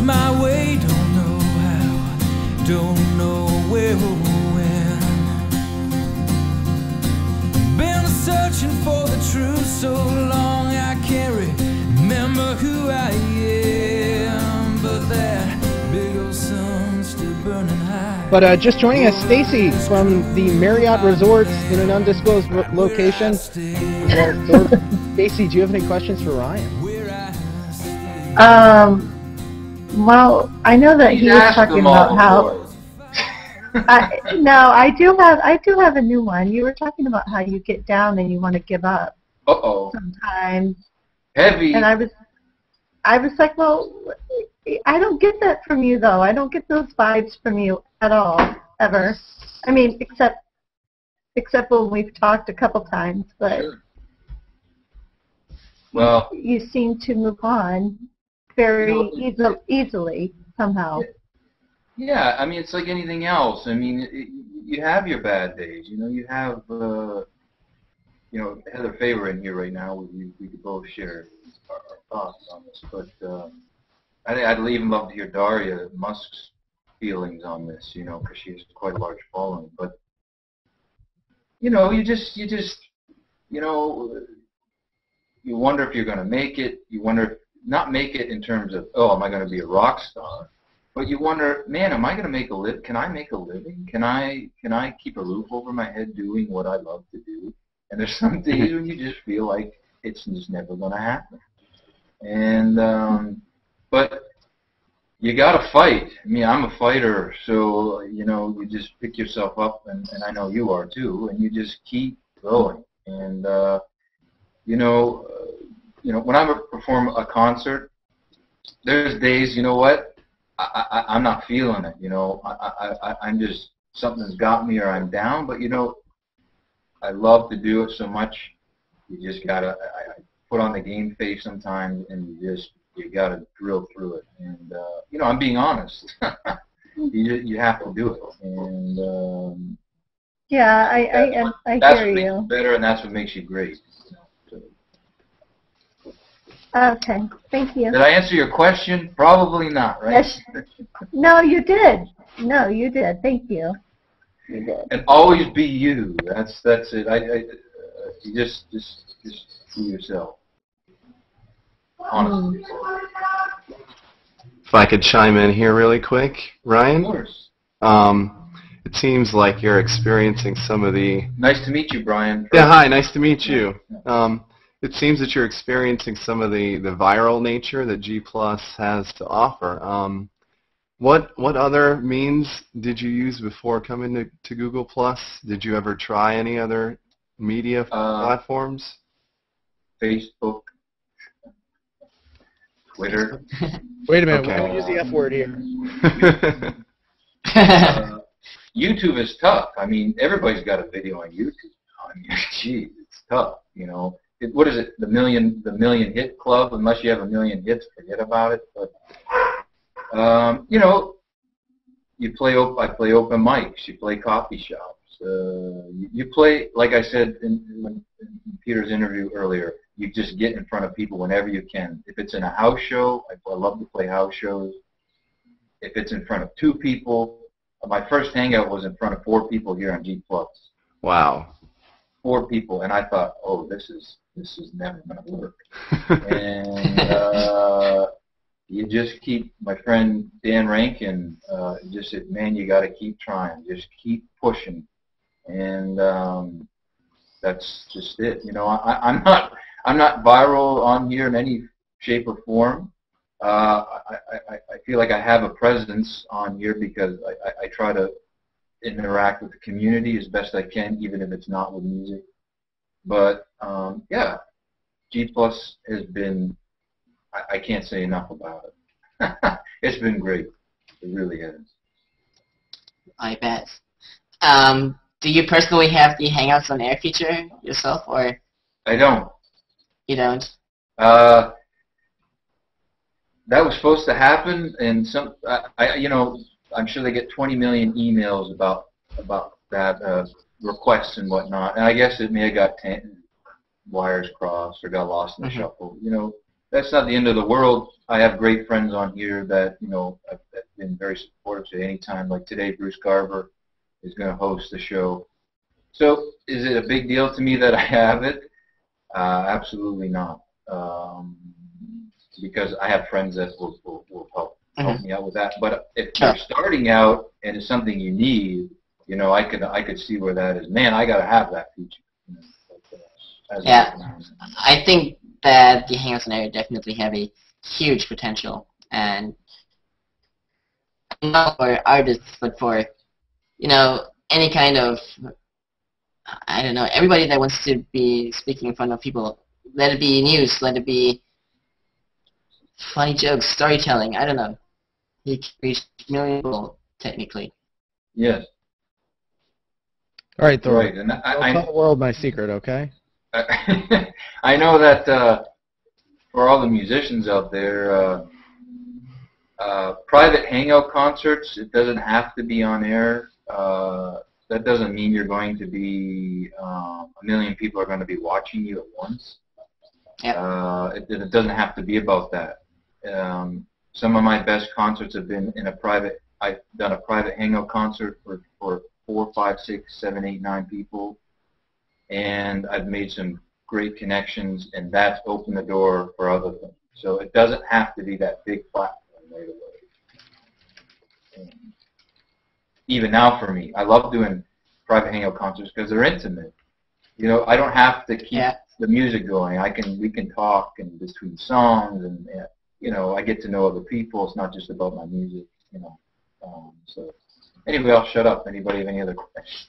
lost my way, don't know how, don't know where or when. Been searching for the truth so long I can't remember who I am, but that big old sun's still burning high. But just joining us, Stacy from the Marriott Resorts in an undisclosed location. Stacy, do you have any questions for Ryan? Well, I know that he was talking about how. No, I do have a new one. You were talking about how you get down and you want to give up. Sometimes. Heavy. And I was like, well, I don't get that from you though. I don't get those vibes from you at all, ever. I mean, except when we've talked a couple times, but sure. Well, you seem to move on very easily somehow. Yeah, I mean, it's like anything else. I mean, you have your bad days. You know, you have, Heather Faber in here right now. We could both share our thoughts on this. But I'd even love to hear Daria Musk's feelings on this, because she has quite a large following. But, you wonder if you're going to make it. You wonder, not make it in terms of, oh, am I going to be a rock star? But you wonder, man, am I going to make a living? Can I make a living? Can I keep a roof over my head doing what I love to do? And there's some days when you just feel like it's just never going to happen. And but you got to fight. I mean, I'm a fighter, so you just pick yourself up, and I know you are too, and you just keep going. And when I perform a concert, there's days, you know what? I'm not feeling it, I'm just, something's got me or I'm down, but I love to do it so much, you just gotta, I put on the game face sometimes, and you gotta drill through it, and, I'm being honest, you have to do it, and, yeah, I hear you. That's what makes you better, and that's what makes you great. Okay, thank you. Did I answer your question? Probably not, right? Yes. No, you did. No, you did. Thank you. You did. And always be you. That's it. You just be yourself. Honestly. If I could chime in here really quick, Ryan. Of course. It seems like you're experiencing some of the. Nice to meet you, Brian. Yeah, hi. Nice to meet you. It seems that you're experiencing some of the viral nature that G+ has to offer. What other means did you use before coming to Google+? Did you ever try any other media platforms? Facebook, Twitter. Wait a minute, Okay. we don't use the F word here. YouTube is tough. I mean, everybody's got a video on YouTube. I mean, geez, it's tough, what is it? The million hit club. Unless you have a million hits, forget about it. But I play open mics. You play coffee shops. You play, like I said in Peter's interview earlier. You just get in front of people whenever you can. If it's in a house show, I love to play house shows. If it's in front of 2 people, my first hangout was in front of 4 people here on G+. Wow. 4 people, and I thought, oh, this is never going to work. And you just keep, my friend Dan Rankin just said, man, you got to keep trying, just keep pushing, and that's just it. I'm not viral on here in any shape or form. I feel like I have a presence on here because I try to interact with the community as best I can, even if it's not with music. But yeah, G+ has been, I can't say enough about it. It's been great. It really has. I bet. Do you personally have the Hangouts on Air feature yourself, or? I don't. You don't? That was supposed to happen, and I'm sure they get 20 million emails about that requests and whatnot, and I guess it may have got wires crossed or got lost in the shuffle. that's not the end of the world. I have great friends on here that, you know, have been very supportive at any time. Like today, Bruce Garver is going to host the show. So is it a big deal to me that I have it? Absolutely not. Because I have friends that will help me out with that. But if you're starting out and it's something you need, you know, I could see where that is. Man, I got to have that feature. You know, I think that the Hangouts on Air definitely have a huge potential, and not for artists, but for, you know, any kind of, I don't know, everybody that wants to be speaking in front of people. Let it be news, let it be funny jokes, storytelling, I don't know. You can reach millions of people, technically. Yes. All right, Thor. Right. And I'll tell the world my secret, okay? I know that for all the musicians out there, private hangout concerts, it doesn't have to be on air. That doesn't mean you're going to be, a million people are going to be watching you at once. Yep. It doesn't have to be about that. Some of my best concerts have been in a private, I've done a private hangout concert for 4, 5, 6, 7, 8, 9 people. And I've made some great connections, and that's opened the door for other things. So it doesn't have to be that big platform right away. And even now for me, I love doing private hangout concerts because they're intimate. You know, I don't have to keep the music going. We can talk in between songs, and you know, I get to know other people. It's not just about my music, you know. So anyway, I'll shut up. Anybody have any other questions?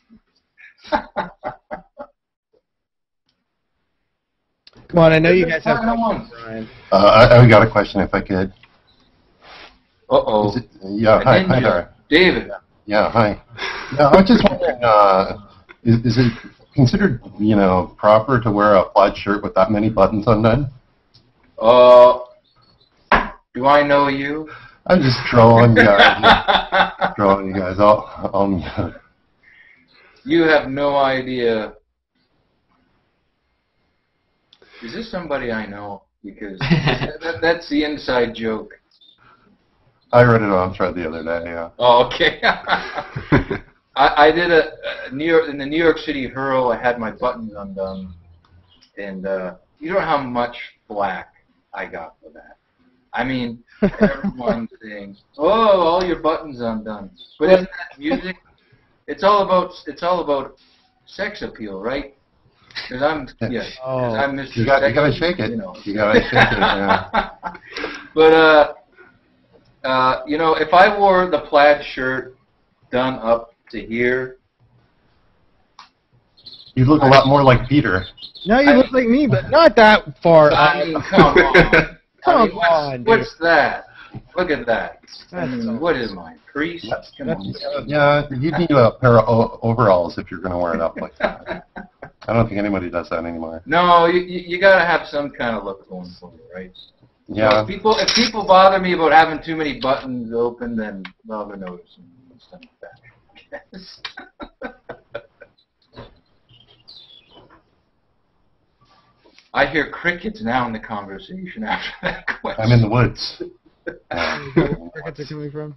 Come on, I know you guys have questions, Ryan. I got a question if I could. Uh-oh. Yeah, hi there. David. Yeah, hi. Yeah, I was just wondering, is it considered, you know, proper to wear a plaid shirt with that many buttons undone? Do I know you? I'm just trolling you guys. Trolling you guys. You have no idea. Is this somebody I know? Because that's the inside joke. I read it on thread the other day, yeah. Oh, okay. I did a in the New York City Hurl. I had my buttons undone, and you know how much flack I got for that. I mean, everyone saying, "Oh, all your buttons undone." But isn't that music? It's all about sex appeal, right? Because I'm Mr. You gotta shake it. You know. You gotta shake it. Yeah. But you know, if I wore the plaid shirt done up to here, you look a lot more like Peter. No, you look like me, but not that far. I mean, come on. Come on, what's that? Look at that. What is mine? Priest? Come on. Yeah, you need a pair of overalls if you're going to wear it up like that. I don't think anybody does that anymore. No, you got to have some kind of look going for you, right? Yeah. So if people bother me about having too many buttons open, then they'll notice and stuff like that. I hear crickets now in the conversation after that question. I'm in the woods. Crickets are coming from?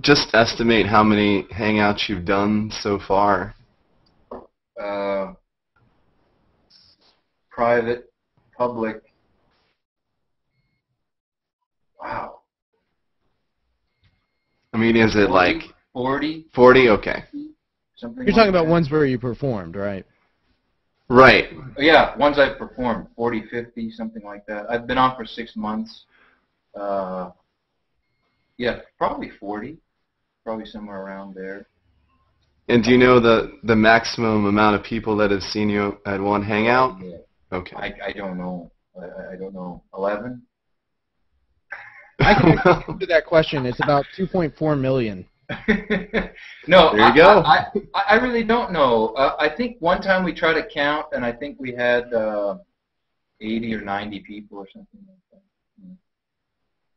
Just estimate how many hangouts you've done so far. Private, public. Wow. I mean, is it 40, like 40? 40? Okay. Something. You're talking about ones where you performed, right? Right. Yeah, ones I've performed, 40, 50, something like that. I've been on for 6 months. Yeah, probably 40, probably somewhere around there. And do you know the maximum amount of people that have seen you at one hangout? Yeah. Okay. I don't know. I don't know. 11? I can answer that question. It's about 2.4 million. No, there you go. I really don't know. I think one time we tried to count, and I think we had 80 or 90 people or something like that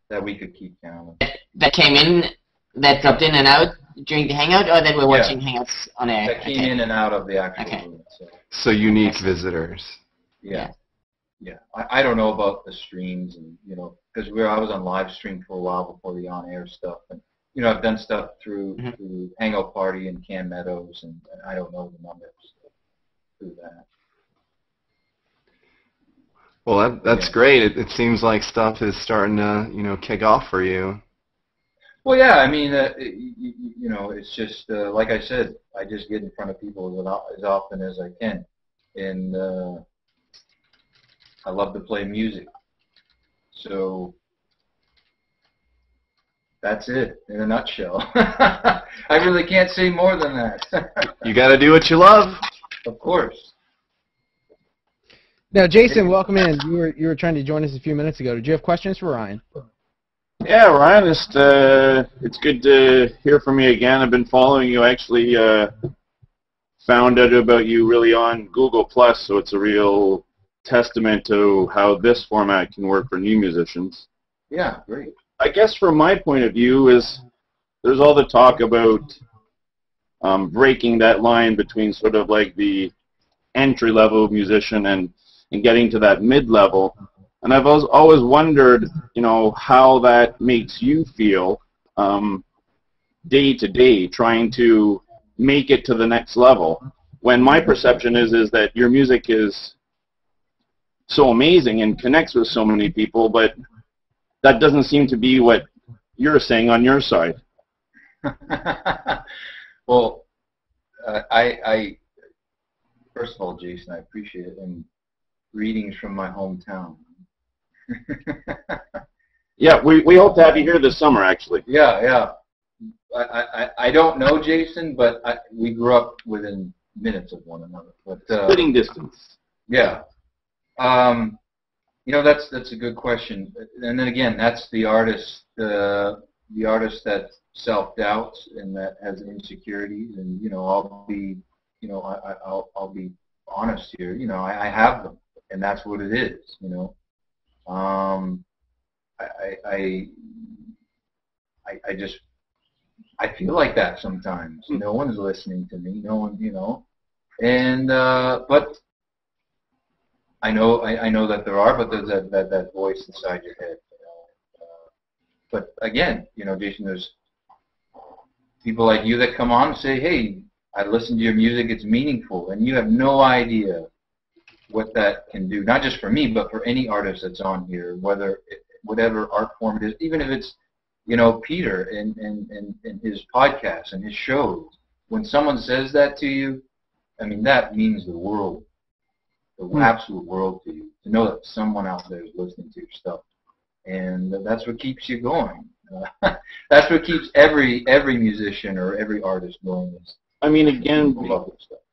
that we could keep counting. That came in, that dropped in and out during the hangout, or that were watching hangouts on air? That came in and out of the actual room. So unique visitors. Yeah. yeah, I don't know about the streams, and because I was on live stream for a while before the on-air stuff, and I've done stuff through Hangout Party and Cam Meadows, and I don't know the numbers through that. Well, that's great. It seems like stuff is starting to kick off for you. Well, yeah, I mean, it's just like I said, I just get in front of people as often as I can, and I love to play music. So that's it in a nutshell. I really can't say more than that. You got to do what you love. Of course. Now, Jason, welcome in. You were trying to join us a few minutes ago. Did you have questions for Ryan? Yeah, Ryan, it's good to hear from you again. I've been following you. I actually found out about you really on Google+, so it's a real testament to how this format can work for new musicians. Yeah, great. I guess from my point of view is there's all the talk about breaking that line between sort of like the entry-level musician and getting to that mid-level. And I've always wondered, how that makes you feel day to day, trying to make it to the next level. When my perception is that your music is so amazing and connects with so many people, but that doesn't seem to be what you're saying on your side. Well, I first of all, Jason, I appreciate it, and greetings from my hometown. Yeah, we hope to have you here this summer, actually. Yeah. I don't know Jason, but we grew up within minutes of one another. But spitting distance. Yeah. That's a good question. And then again, that's the artist, the artist that self-doubts and that has insecurities. And I'll be, I'll be honest here. I have them, and that's what it is. I feel like that sometimes. No one's listening to me. No one, and but I know that there are, but there's that voice inside your head. But again, Jason, there's people like you that come on and say, "Hey, I listen to your music. It's meaningful," and you have no idea what that can do, not just for me, but for any artist that's on here, whatever art form it is, even if it's, Peter and his podcast and his shows. When someone says that to you, I mean, that means the world, the absolute world to you, to know that someone out there is listening to your stuff. And that's what keeps you going. That's what keeps every musician or every artist going. I mean, again,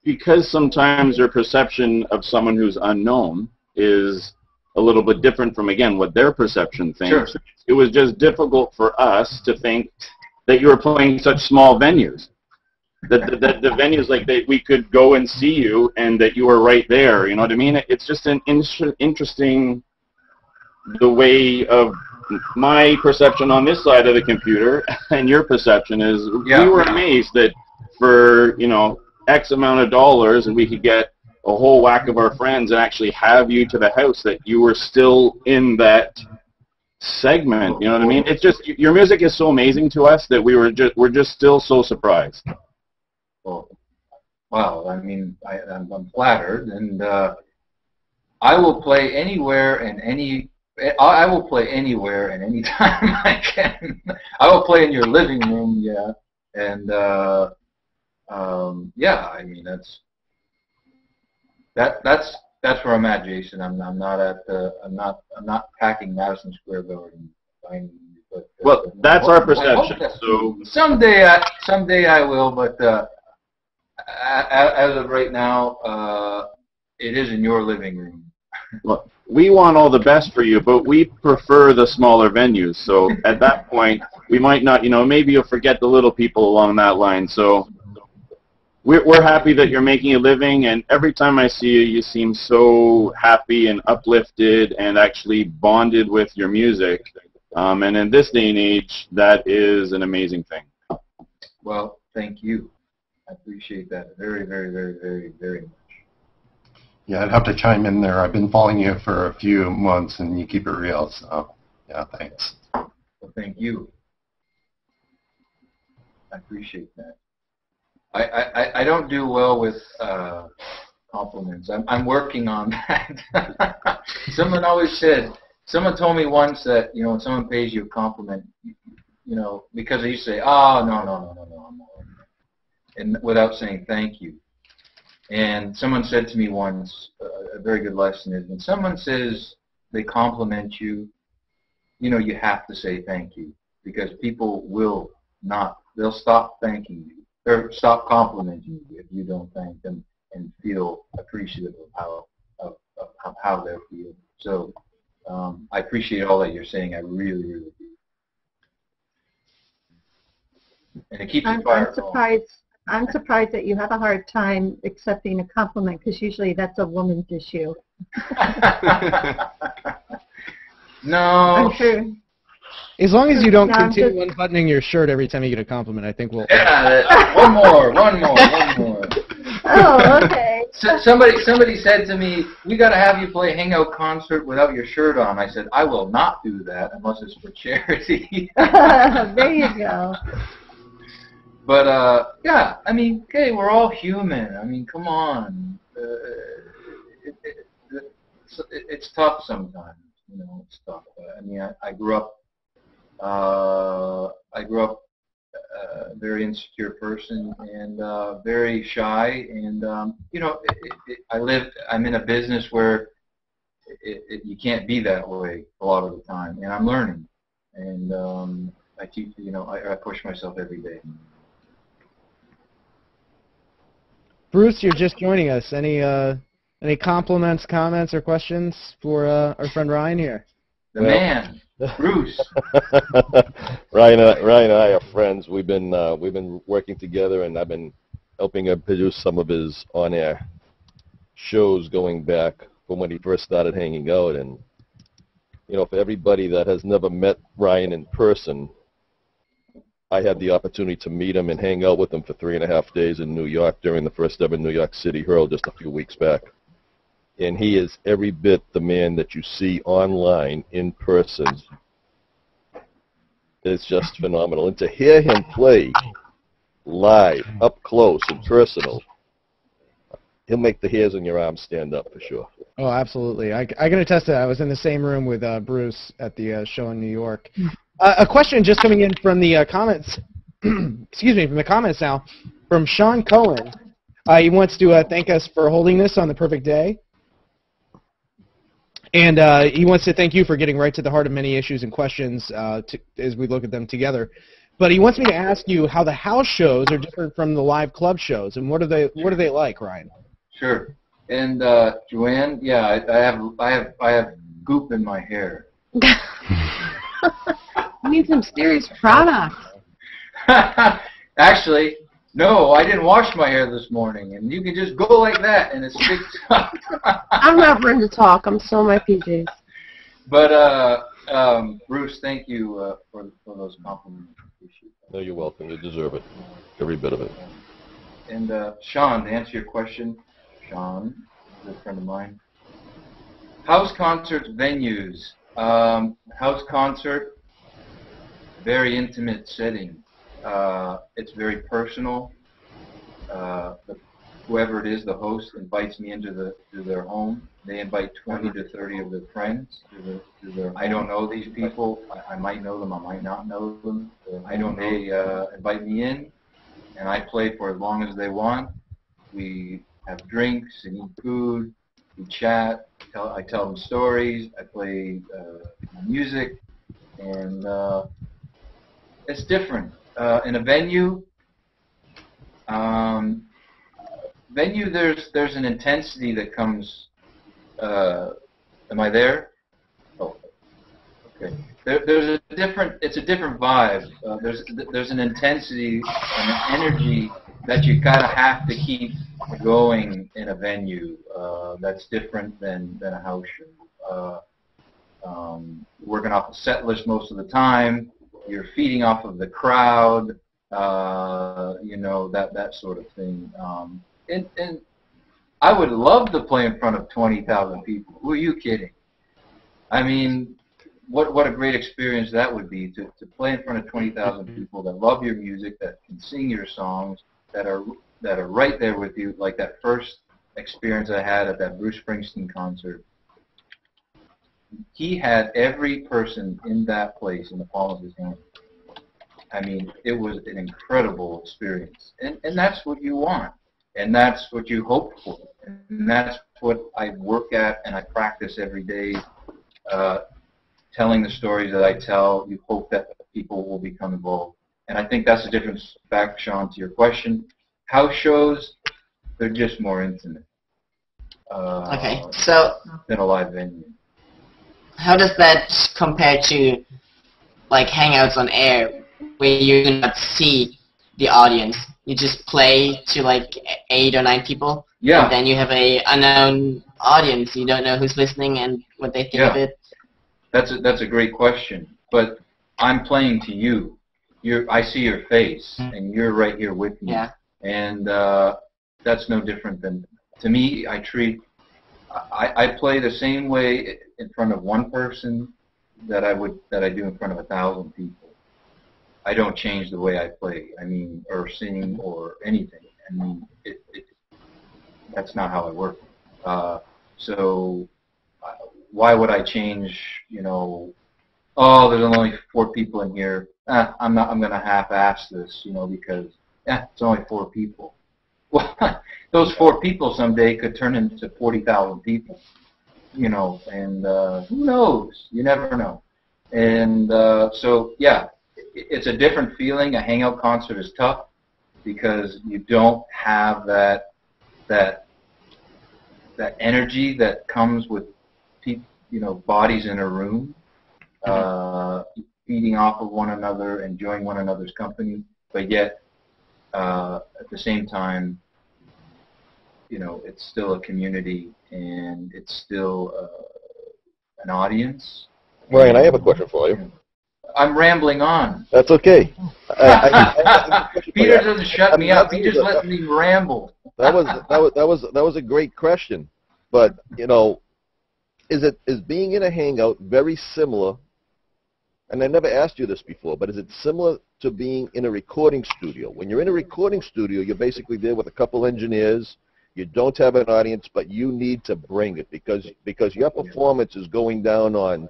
because sometimes their perception of someone who's unknown is a little bit different from, again, what their perception thinks. Sure. It was just difficult for us to think that you were playing such small venues. That the venues, like, that we could go and see you and that you were right there, you know what I mean? It's just an interesting, the way of my perception on this side of the computer and your perception is, we were amazed that for, X amount of dollars and we could get a whole whack of our friends and actually have you to the house, that you were still in that segment, you know what I mean? It's just, your music is so amazing to us that we're just still so surprised. Well, I mean, I'm flattered, and I will play anywhere and I will play anywhere and any time I can. I will play in your living room, yeah, and yeah. I mean, that's where I'm at, Jason. I'm not packing Madison Square Garden. But, well, that's our perception. So someday I will, but as of right now, it is in your living room. Well, we want all the best for you, but we prefer the smaller venues. So at that point, we might not, maybe you'll forget the little people along that line. So we're happy that you're making a living, and every time I see you, you seem so happy and uplifted and actually bonded with your music. And in this day and age, that is an amazing thing. Well, thank you. I appreciate that very, very, very, very, very much. Yeah, I'd have to chime in there. I've been following you for a few months, and you keep it real. So, yeah, thanks. Well, thank you. I appreciate that. I don't do well with compliments. I'm working on that. Someone told me once that, you know, when someone pays you a compliment, you know, because they used to say, oh, no, I'm not, and without saying thank you. And someone said to me once, a very good lesson is when someone says they compliment you, you know, you have to say thank you, because people will not, they'll stop thanking you, or stop complimenting you if you don't thank them and feel appreciative of how they're feeling. So I appreciate all that you're saying. I really, really do. And it keeps the fire going. I'm surprised that you have a hard time accepting a compliment, because usually that's a woman's issue. No. I'm sure. As long as you don't continue unbuttoning your shirt every time you get a compliment, I think we'll... Yeah, one more. Oh, okay. Somebody said to me, we got to have you play a Hangout concert without your shirt on. I said, I will not do that unless it's for charity. There you go. But, yeah, I mean, okay, we're all human. I mean, come on. It's tough sometimes. You know, it's tough. I mean, I grew up a very insecure person and very shy, and you know, I'm in a business where you can't be that way a lot of the time, and I'm learning, and I teach, you know, I push myself every day. Bruce, you're just joining us. Any compliments, comments, or questions for our friend Ryan here? The man, Bruce. Ryan and I are friends. We've been working together, and I've been helping him produce some of his on-air shows going back from when he first started hanging out. And you know, for everybody that has never met Ryan in person, I had the opportunity to meet him and hang out with him for 3.5 days in New York during the first ever New York City Hurl just a few weeks back. And he is every bit the man that you see online in person. It's just phenomenal. And to hear him play live, up close and personal, he'll make the hairs on your arms stand up for sure. Oh, absolutely. I can attest to that. I was in the same room with Bruce at the show in New York. A question just coming in from the comments, excuse me, from the comments now, from Sean Cohen. He wants to thank us for holding this on the perfect day. And he wants to thank you for getting right to the heart of many issues and questions as we look at them together. But he wants me to ask you how the house shows are different from the live club shows, and what are they like, Ryan? Sure. And Joanne, yeah, I have goop in my hair. You need some serious products. Actually, no, I didn't wash my hair this morning, and you can just go like that, and it's fixed up. I'm not ready to talk. I'm still in my PJs. But Bruce, thank you for those compliments. No, you're welcome. You deserve it, every bit of it. And Sean, to answer your question, Sean, a good friend of mine. House concerts, venues. House concert, very intimate setting. It's very personal. Whoever it is, the host, invites me into their home. They invite 20 to 30 of their friends to their home. I don't know these people. I might know them. I might not know them. I don't know. They invite me in, and I play for as long as they want. We have drinks and eat food. We chat. I tell them stories. I play music, and it's different. In a venue, there's an intensity that comes. Am I there? Oh, okay. There's a different. It's a different vibe. There's an intensity and an energy that you kind of have to keep going in a venue. That's different than a house show. Working off a set list most of the time. You're feeding off of the crowd. You know, that sort of thing. And I would love to play in front of 20,000 people. Who are you kidding? I mean, what a great experience that would be to play in front of 20,000 people that love your music, that can sing your songs, that are right there with you, like that first experience I had at that Bruce Springsteen concert. He had every person in that place in the palm of his hand. I mean, it was an incredible experience. And that's what you want. And that's what you hope for. And that's what I work at and I practice every day. Telling the stories that I tell, you hope that people will become involved. And I think that's the difference, back, Sean, to your question. House shows, they're just more intimate. Okay, so than a live venue. How does that compare to like hangouts on air, where you do not see the audience? You just play to like 8 or 9 people, yeah. And then you have a unknown audience. You don't know who's listening and what they think of it. That's a great question. But I'm playing to you. I see your face, and you're right here with me. Yeah. And that's no different than, to me, I play the same way in front of one person that I do in front of 1,000 people. I don't change the way I play. I mean, or sing or anything. I mean, that's not how I work. So why would I change? You know, oh, there's only 4 people in here. I'm going to half-ass this, you know, because it's only 4 people. Well, those 4 people someday could turn into 40,000 people, you know, and who knows? You never know. And so, yeah, it's a different feeling. A hangout concert is tough because you don't have that energy that comes with bodies in a room, feeding off of one another, enjoying one another's company, but yet at the same time, you know, it's still a community and it's still an audience. Ryan, I have a question for you. I'm rambling on. That's okay. Peter doesn't shut me up. He just lets me ramble. That was a great question, but you know, is being in a hangout very similar? And I never asked you this before, but is it similar to being in a recording studio? When you're in a recording studio, you're basically there with a couple engineers. You don't have an audience, but you need to bring it because your performance is going down on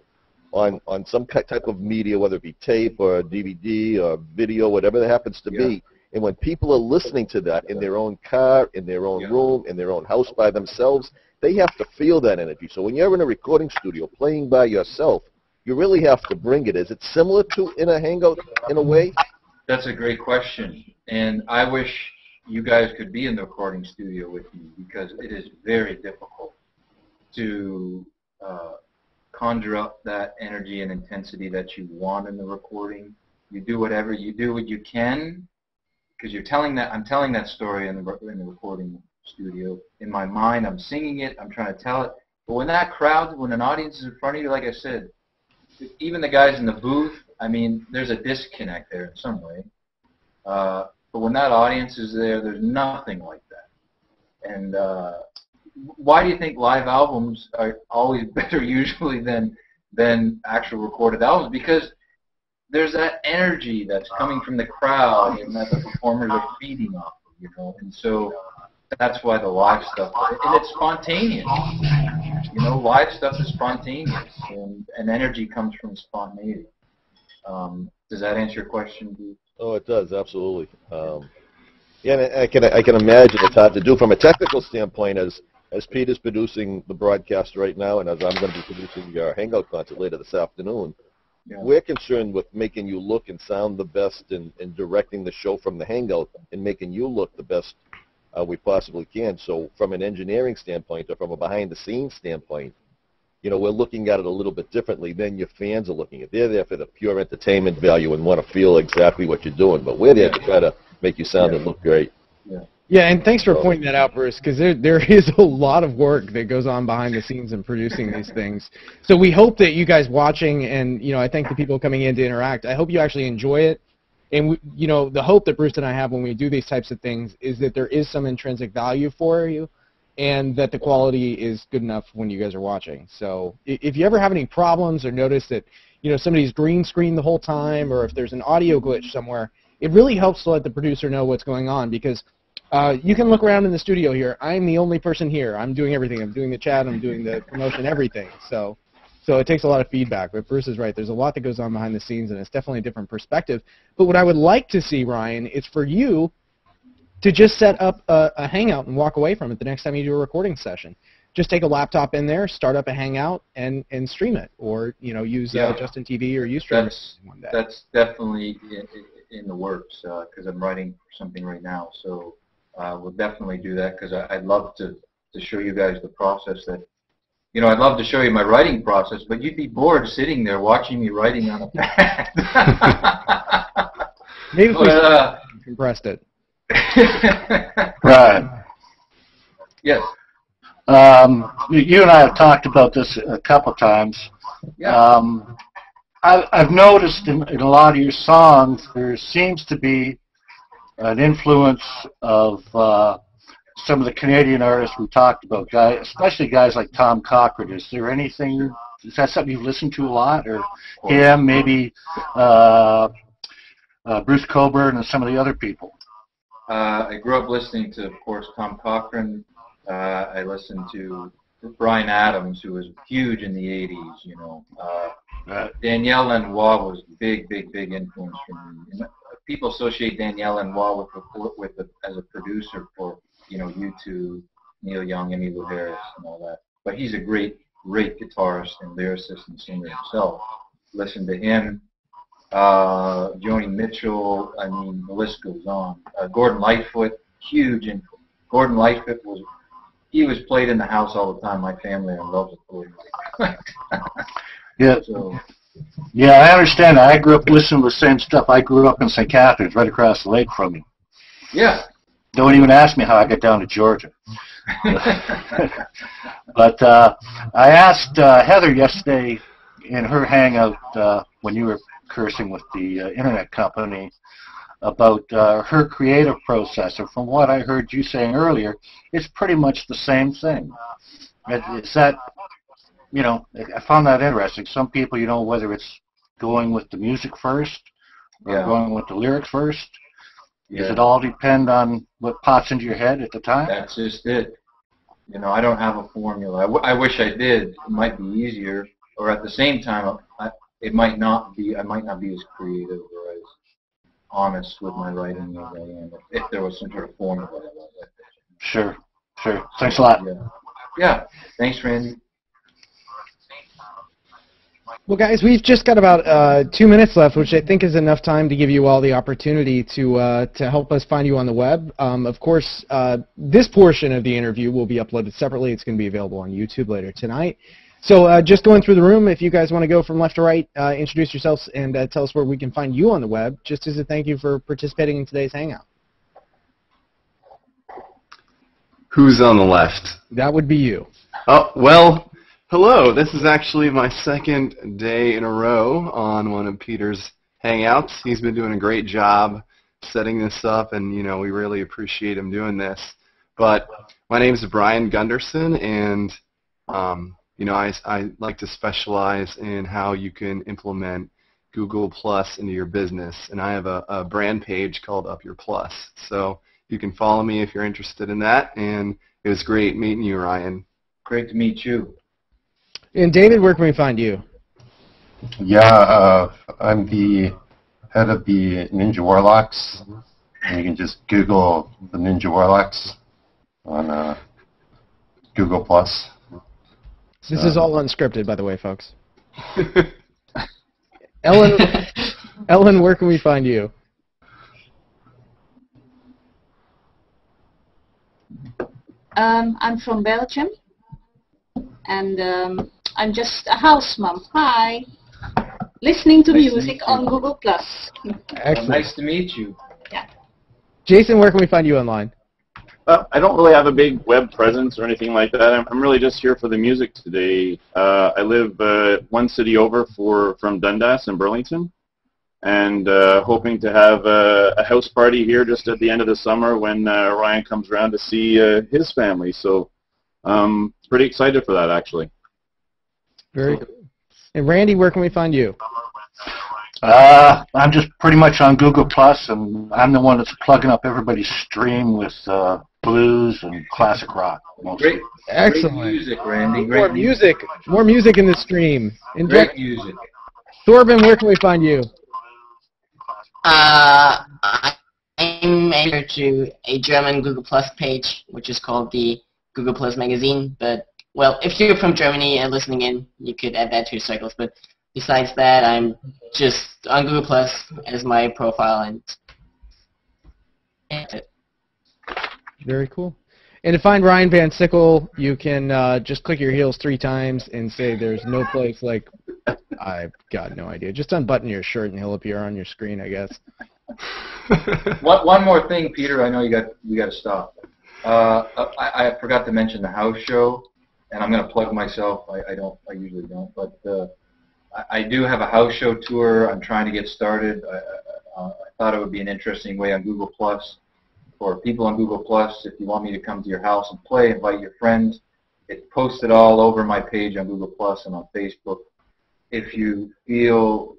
some type of media, whether it be tape or DVD or video, whatever that happens to be. And when people are listening to that in their own car, in their own room, in their own house by themselves, they have to feel that energy. So when you're in a recording studio playing by yourself, you really have to bring it. Is it similar to in a hangout in a way? That's a great question. And I wish you guys could be in the recording studio with me because it is very difficult to conjure up that energy and intensity that you want in the recording. You do what you can, because I'm telling that story in the recording studio. In my mind, I'm singing it, I'm trying to tell it. But when an audience is in front of you, like I said, even the guys in the booth, I mean, there's a disconnect there in some way. But when that audience is there, there's nothing like that. And why do you think live albums are always better usually than actual recorded albums? Because there's that energy that's coming from the crowd and that the performers are feeding off of, you know. And so that's why the live stuff, and it's spontaneous. You know, live stuff is spontaneous, and energy comes from spontaneity. Does that answer your question, Duke? Oh, it does, absolutely. Yeah, and I can imagine it's hard to do from a technical standpoint as Peter's producing the broadcast right now, and as I'm going to be producing your Hangout concert later this afternoon. Yeah. We're concerned with making you look and sound the best and directing the show from the Hangout and making you look the best we possibly can. So from an engineering standpoint or from a behind-the-scenes standpoint, you know, we're looking at it a little bit differently than your fans are looking at it. They're there for the pure entertainment value and want to feel exactly what you're doing, but we're there to try to make you sound and look great. Yeah, and thanks for pointing that out, Bruce, because there is a lot of work that goes on behind the scenes in producing these things. So we hope that you guys watching, and you know, I thank the people coming in to interact. I hope you actually enjoy it. And you know, the hope that Bruce and I have when we do these types of things is that there is some intrinsic value for you, and that the quality is good enough when you guys are watching. So if you ever have any problems or notice that somebody's green screen the whole time, or if there's an audio glitch somewhere, it really helps to let the producer know what's going on, because you can look around in the studio here. I'm the only person here. I'm doing everything. I'm doing the chat. I'm doing the promotion, everything. So it takes a lot of feedback. But Bruce is right. There's a lot that goes on behind the scenes, and it's definitely a different perspective. But what I would like to see, Ryan, is for you to just set up a Hangout and walk away from it the next time you do a recording session. Just take a laptop in there, start up a Hangout, and stream it, or use Justin TV or Ustream one day. That's definitely in the works, because I'm writing something right now. So we'll definitely do that, because I'd love to show you guys the process that. I'd love to show you my writing process, but you'd be bored sitting there watching me writing on a pad. Maybe if we compressed it. Right. Yes. You and I have talked about this a couple times. Yeah. I've noticed in a lot of your songs there seems to be an influence of some of the Canadian artists we talked about, especially guys like Tom Cochrane. Is there anything? Is that something you've listened to a lot, or him, maybe Bruce Cockburn and some of the other people? I grew up listening to, of course, Tom Cochrane. I listened to Bryan Adams, who was huge in the 80s, Danielle Lanois was big influence for me. People associate Danielle Lanois as a producer for, U2, Neil Young, Emmylou Harris, and all that. But he's a great guitarist and lyricist and singer himself. Listen to him. Joni Mitchell, I mean, the list goes on. Gordon Lightfoot, huge influence. Gordon Lightfoot was played in the house all the time. My family loves it. Yeah. So, yeah, I understand. I grew up listening to the same stuff. I grew up in St. Catharines, right across the lake from you. Yeah. Don't even ask me how I got down to Georgia. But I asked Heather yesterday in her hangout when you were cursing with the internet company about her creative process. And from what I heard you saying earlier, it's pretty much the same thing. It's that, I found that interesting. Some people, whether it's going with the music first or going with the lyrics first, does it all depend on what pops into your head at the time? That's just it. I don't have a formula. I wish I did. It might be easier, or at the same time, it might not be. I might not be as creative or as honest with my writing as I am if there was some sort of formula. Sure. Thanks a lot. Yeah. Thanks, Randy. Well, guys, we've just got about 2 minutes left, which I think is enough time to give you all the opportunity to help us find you on the web. Of course, this portion of the interview will be uploaded separately. It's going to be available on YouTube later tonight. So just going through the room, if you guys want to go from left to right, introduce yourselves and tell us where we can find you on the web, just as a thank you for participating in today's Hangout. Who's on the left? That would be you. Oh, well, hello. This is actually my second day in a row on one of Peter's Hangouts. He's been doing a great job setting this up, and, we really appreciate him doing this. But my name is Brian Gunderson, and I like to specialize in how you can implement Google Plus into your business, and I have a brand page called Up Your Plus. So you can follow me if you're interested in that, and it was great meeting you, Ryan. Great to meet you. And David, where can we find you? Yeah, I'm the head of the Ninja Warlocks, and you can just Google the Ninja Warlocks on Google Plus. This is all unscripted, by the way, folks. Ellen, where can we find you? I'm from Belgium, and I'm just a house mom. Hi. Listening to music on Google+. Excellent. Nice to meet you. Yeah. Jason, where can we find you online? I don't really have a big web presence or anything like that. I'm really just here for the music today. I live one city over from Dundas in Burlington, and hoping to have a house party here just at the end of the summer when Ryan comes around to see his family. So Pretty excited for that, actually. Very cool. And Randy, where can we find you? I'm just pretty much on Google Plus, and I'm the one that's plugging up everybody's stream with blues and classic rock. Mostly. Great, Excellent. Great music, Randy. More music. More music in the stream. Great music. Thorben, where can we find you? I'm enter to a German Google Plus page, which is called the Google Plus magazine. But, well, if you're from Germany and listening in, you could add that to your circles. But besides that, I'm just on Google Plus as my profile, and that's it. Very cool. And to find Ryan Van Sickle, you can just click your heels 3 times and say there's no place like... I've got no idea. Just unbutton your shirt and he'll appear on your screen, I guess. One more thing, Peter. I know we got to stop. I forgot to mention the house show, and I'm going to plug myself. I usually don't, but I do have a house show tour. I'm trying to get started. I thought it would be an interesting way on Google Plus for people on Google Plus. If you want me to come to your house and play, invite your friends. It's posted all over my page on Google Plus and on Facebook. If you feel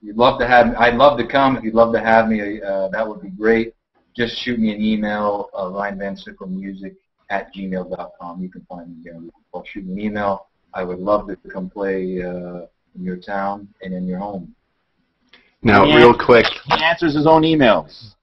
you'd love to have me, I'd love to come. If you'd love to have me, that would be great. Just shoot me an email, ryanvansicklemusic@gmail.com. You can find me there. Or shoot me an email. I would love to come play in your town and in your home. Now, real quick. He answers his own emails.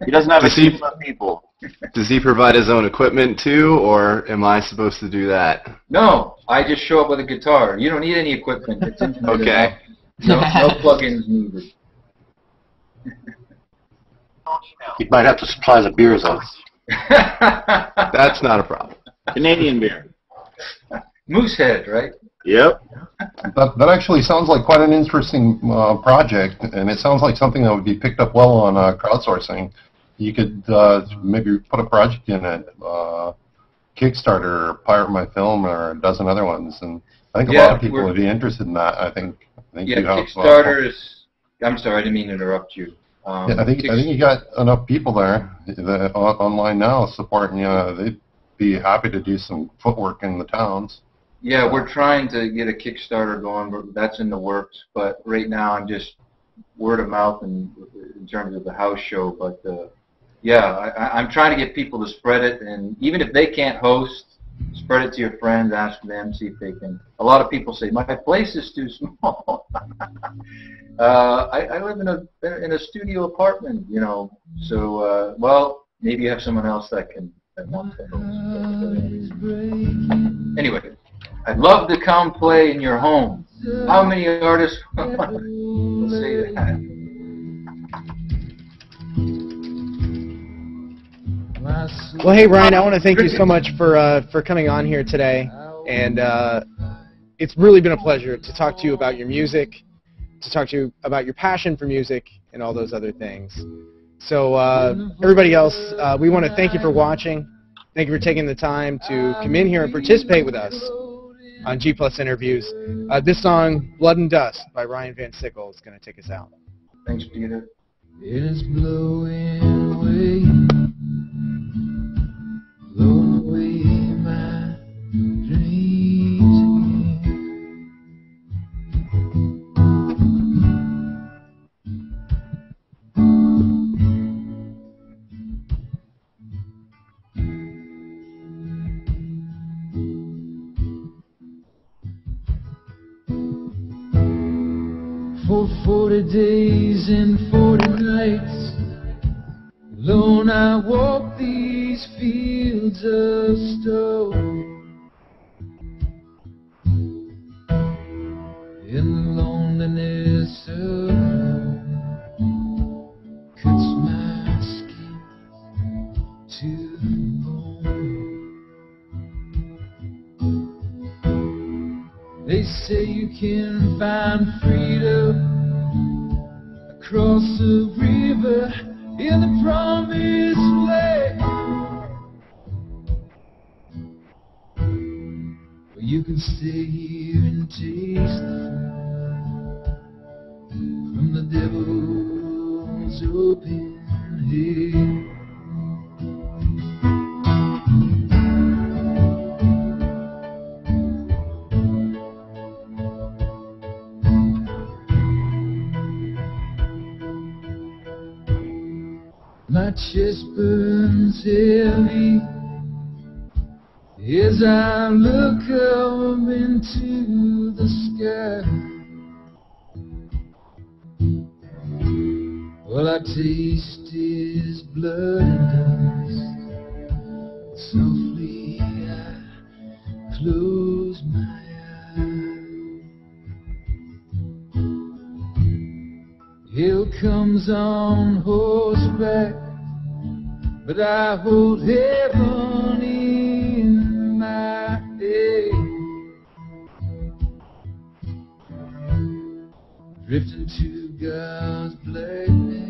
He doesn't have a team of people. Does he provide his own equipment too, or am I supposed to do that? No, I just show up with a guitar. You don't need any equipment. It's okay. No plugins needed. You might have to supply the beers though. That's not a problem. Canadian beer. Moosehead, right? Yep. That actually sounds like quite an interesting project, and it sounds like something that would be picked up well on crowdsourcing. You could maybe put a project in it, Kickstarter, Pirate My Film, or a dozen other ones, and I think a lot of people would be interested in that. I think yeah, you have, Kickstarter is. I'm sorry, I didn't mean to interrupt you. Yeah, I think you got enough people there that online now supporting you. They'd be happy to do some footwork in the towns. Yeah, we're trying to get a Kickstarter going. That's in the works, but right now I'm just word of mouth in terms of the house show. But yeah, I'm trying to get people to spread it, and even if they can't host, spread it to your friends, ask them, see if they can. A lot of people say, my place is too small. I live in a studio apartment, you know, so, well, maybe you have someone else that wants to host. Anyway, I'd love to come play in your home. How many artists will say that? Well, hey, Ryan, I want to thank you so much for coming on here today, and it's really been a pleasure to talk to you about your music, to talk to you about your passion for music, and all those other things. So everybody else, we want to thank you for watching. Thank you for taking the time to come in here and participate with us on G Plus Interviews. This song, Blood and Dust, by Ryan Van Sickle, is going to take us out. Thanks, Peter. It is blowing away, blowing away my dreams again. For 40 days and 40 nights, alone I walk these fields of stone. In the loneliness of home, cuts my skin to the bone. They say you can find freedom across the river in the promised land. Or you can stay here and taste the fruit from the devil's open hand. My chest burns heavy as I look up into the sky. Well, I taste his blood and dust. Softly I close my eyes. Hell comes on horseback, but I hold heaven in my head. Drifting to God's blackness.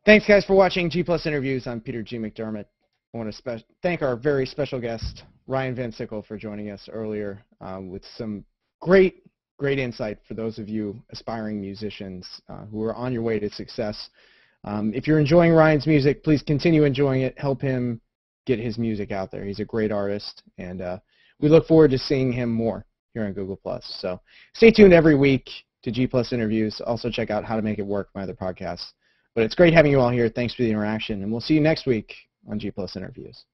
Thanks, guys, for watching G Plus Interviews. I'm Peter G. McDermott. I want to thank our very special guest, Ryan Van Sickle, for joining us earlier with some great insight for those of you aspiring musicians who are on your way to success. If you're enjoying Ryan's music, please continue enjoying it. Help him get his music out there. He's a great artist, and we look forward to seeing him more here on Google+. So stay tuned every week to G Plus Interviews. Also check out How to Make It Work, my other podcasts. But it's great having you all here. Thanks for the interaction, and we'll see you next week on G Plus Interviews.